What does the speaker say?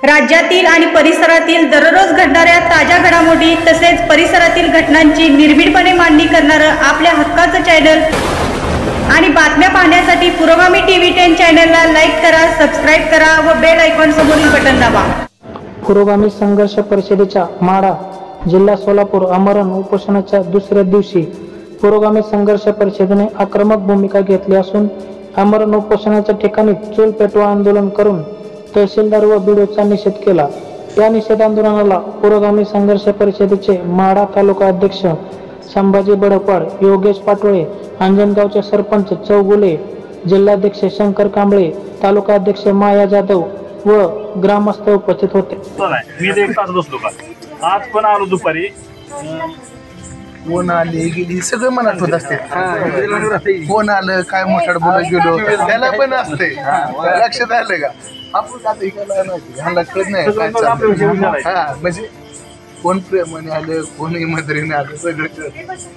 राज्यातील आणि परिसरातील दररोज घडणाऱ्या ताज्या घडामोडी तसेच परिसरातील घटनांची निर्भीडपणे मांडणी करणारं आपल्या हक्काचं चॅनल आणि बातम्या पाहण्यासाठी पुरोगामी टीव्ही 10 चॅनलला लाईक करा, सबस्क्राईब करा व बेल आयकॉन समोरील बटन दाबा। पुरोगामी संघर्ष परिषदेच्या माढा जिल्हा सोलापूर आमरण उपोषणाच्या दुसऱ्या दिवशी पुरोगामी संघर्ष परिषदेने आक्रमक भूमिका घेतली असून आमरण उपोषणाच्या ठिकाणी चूल पेटवा आंदोलन करून तहसीलदार व बीडीओचा निषेध केला। या निषेध आंदोलनाला पुरोगामी संघर्ष परिषदेचे माढा तालुका अध्यक्ष संभाजी बडपळ, योगेश पाटोळे, अंजनगावचे सरपंच चौगुले, जिल्हाध्यक्ष शंकर कांबळे, तालुका अध्यक्ष माया जाधव व ग्रामस्थ उपस्थित होते। मी एक तास बसलो का आज पण आलो दुपारी कोण आले गेली सगळं मनात होत असते। कोण आलं काय मोठाड बोलत गेलो त्याला पण असते लक्षात आलं का आपण आता ह्याला कळत नाही काय चाललंय। म्हणजे कोण प्रेमाने आलं कोण इमानदारीने आलं सगळं कळत।